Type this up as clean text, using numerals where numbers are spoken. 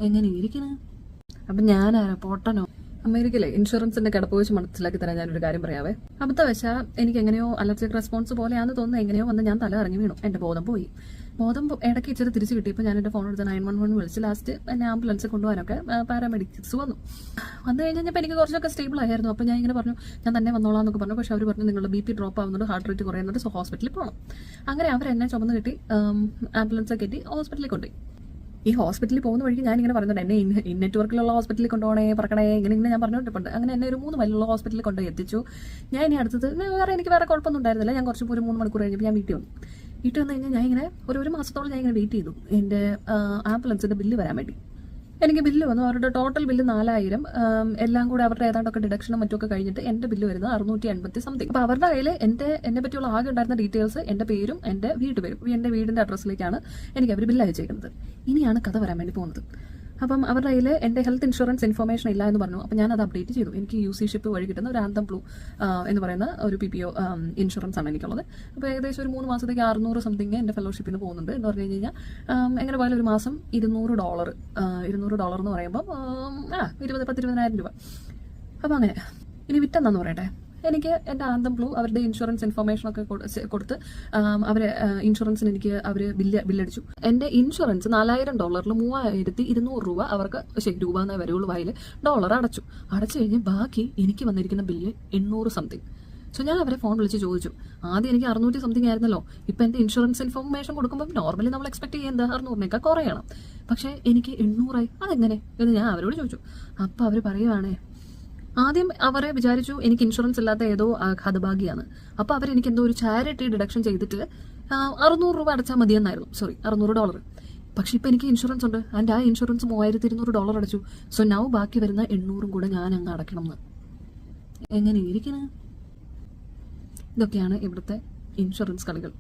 എങ്ങനെ ഇരിക്കണ? അപ്പം ഞാനാരാ പൊട്ടനോ? അമേരിക്കയിലെ ഇൻഷുറൻസിന്റെ കിടപ്പ് വെച്ച് മനസ്സിലാക്കി തരാൻ ഞാനൊരു കാര്യം പറയാവേ. അബദ്ധവശാ എനിക്ക് എങ്ങനെയോ അലർജിക് റെസ്പോൺസ് പോലെയാണെന്ന് തോന്നുന്നു. എങ്ങനെയോ വന്ന് ഞാൻ തല ഇറങ്ങി വീണു. എന്റെ ബോധം പോയി. ഇടയ്ക്ക് ഇച്ചിരി തിരിച്ചു കിട്ടിയപ്പോൾ ഞാൻ എൻ്റെ ഫോൺ എടുത്ത് 911 വിളിച്ച് ലാസ്റ്റ് എന്നെ ആംബുലൻസ് കൊണ്ടുപോകാനൊക്കെ പാരാമെഡിക്സ് വന്നു കഴിഞ്ഞപ്പോൾ എനിക്ക് കുറച്ചൊക്കെ സ്റ്റേബിൾ ആയിരുന്നു. അപ്പോൾ ഞാൻ ഇങ്ങനെ പറഞ്ഞു ഞാൻ തന്നെ വന്നോളാം എന്നൊക്കെ പറഞ്ഞു. പക്ഷേ അവർ പറഞ്ഞു നിങ്ങളുടെ BP ഡ്രോപ്പ് ആവുന്നുണ്ട്, ഹാർട്ട് റേറ്റ് കുറയുന്നുണ്ട്, സോ ഹോസ്പിറ്റലിൽ പോകണം. അങ്ങനെ അവരെന്നെ ചുമന്ന് കിട്ടി ആംബുലൻസ് കയറ്റി ഹോസ്പിറ്റലിൽ കൊണ്ടുപോയി. ഈ ഹോസ്പിറ്റലിൽ പോകുന്ന വഴിക്ക് ഞാനിങ്ങനെ പറയുന്നുണ്ട് എന്നെ നെറ്റ്വർക്കിലുള്ള ഹോസ്പിറ്റലിൽ കൊണ്ടുപോകണേ പറക്കണേ ഇങ്ങനെ ഞാൻ പറഞ്ഞിട്ടുണ്ട്. അങ്ങനെ എന്നെ ഒരു 3 മൈലുള്ള ഹോസ്പിറ്റലിൽ കൊണ്ടുപോയി എത്തിച്ചു. ഞാൻ ഇനി അടുത്തത് എനിക്ക് വേറെ കുഴപ്പമൊന്നും ഉണ്ടായിരുന്നില്ല. ഞാൻ കുറച്ച് ഒരു 3 മണിക്കൂർ കഴിഞ്ഞപ്പോൾ ഞാൻ വീട്ടിൽ വന്നു കഴിഞ്ഞാൽ ഞാൻ ഇങ്ങനെ ഒരു മാസത്തോളം ഞാൻ ഇങ്ങനെ വെയിറ്റ് ചെയ്തു എൻ്റെ ആംബുലൻസിൻ്റെ ബില്ല് വരാൻ വേണ്ടി. എനിക്ക് ബില്ല് വന്നു. അവരുടെ ടോട്ടൽ ബില്ല് 4000, എല്ലാം കൂടെ അവരുടെ ഏതാണ്ടൊക്കെ ഡിഡക്ഷനും മറ്റുമൊക്കെ കഴിഞ്ഞിട്ട് എൻ്റെ ബില്ല് വരുന്നത് 650 സംതിങ്. അപ്പോൾ അവരുടെ കയ്യിൽ എന്നെ പറ്റിയുള്ള ആകെ ഉണ്ടായിരുന്ന ഡീറ്റെയിൽസ് എൻ്റെ പേരും എൻ്റെ വീട്ടുപേരും എൻ്റെ വീടിൻ്റെ അഡ്രസ്സിലേക്കാണ് എനിക്ക് അവർ ബില്ല് അയച്ചേക്കുന്നത്. ഇനിയാണ് കഥ വരാൻ വേണ്ടി പോകുന്നത്. അപ്പം അവരുടെ കയ്യിൽ എൻ്റെ ഹെൽത്ത് ഇൻഷുറൻസ് ഇൻഫർമേഷൻ ഇല്ല എന്ന് പറഞ്ഞു. അപ്പം ഞാനത് അപ്ഡേറ്റ് ചെയ്തു. എനിക്ക് UC ഷിപ്പ് വഴി കിട്ടുന്ന ഒരു ആന്തം ബ്ലൂ എന്ന് പറയുന്ന ഒരു PPO ഇൻഷുറൻസ് ആണ് എനിക്കുള്ളത്. അപ്പോൾ ഏകദേശം ഒരു 3 മാസത്തേക്ക് 600 സംതിങ് എൻ്റെ ഫെലോഷിപ്പിന് പോകുന്നുണ്ട്. എന്ന് പറഞ്ഞു കഴിഞ്ഞാൽ എങ്ങനെ പോയാലും ഒരു മാസം $200 എന്ന് പറയുമ്പോൾ 20,000 രൂപ. അപ്പം അങ്ങനെ ഇനി വിട്ടെന്നാന്ന് പറയട്ടെ. എനിക്ക് എൻ്റെ ആന്തം ബ്ലൂ അവരുടെ ഇൻഷുറൻസ് ഇൻഫർമേഷനൊക്കെ കൊടുത്ത് അവർ ഇൻഷുറൻസിന് എനിക്ക് അവർ ബില്ലടിച്ചു. എൻ്റെ ഇൻഷുറൻസ് $4000 3200 രൂപ അവർക്ക് രൂപ എന്നേ വരെയുള്ള വായിൽ ഡോളർ അടച്ചു കഴിഞ്ഞ് ബാക്കി എനിക്ക് വന്നിരിക്കുന്ന ബില്ല് 800 സംതിങ്. സോ ഞാൻ അവരെ ഫോൺ വിളിച്ച് ചോദിച്ചു. ആദ്യം എനിക്ക് 600 സംതിങ് ആയിരുന്നല്ലോ. ഇപ്പം എൻ്റെ ഇൻഷുറൻസ് ഇൻഫർമേഷൻ കൊടുക്കുമ്പോൾ നോർമലി നമ്മൾ എക്സ്പെക്ട് ചെയ്യുന്നത് 600 കുറയണം. പക്ഷേ എനിക്ക് 800 ആയി. അതെങ്ങനെ എന്ന് ഞാൻ അവരോട് ചോദിച്ചു. അപ്പം അവർ പറയുവാണേ, ആദ്യം അവരെ വിചാരിച്ചു എനിക്ക് ഇൻഷുറൻസ് ഇല്ലാത്ത ഏതോ ഹതഭാഗ്യാണ്. അപ്പോൾ അവരെനിക്ക് എന്തോ ഒരു ചാരിറ്റി ഡിഡക്ഷൻ ചെയ്തിട്ട് 600 രൂപ അടച്ചാൽ മതിയെന്നായിരുന്നു. സോറി, $600. പക്ഷെ ഇപ്പം എനിക്ക് ഇൻഷുറൻസ് ഉണ്ട്. ആൻഡ് ആ ഇൻഷുറൻസ് $3200 അടച്ചു. സോ നൗ ബാക്കി വരുന്ന 800 കൂടെ ഞാൻ അങ്ങ് അടയ്ക്കണം എന്ന്. എങ്ങനെ ഇരിക്കണ? ഇതൊക്കെയാണ് ഇവിടുത്തെ ഇൻഷുറൻസ് കളികൾ.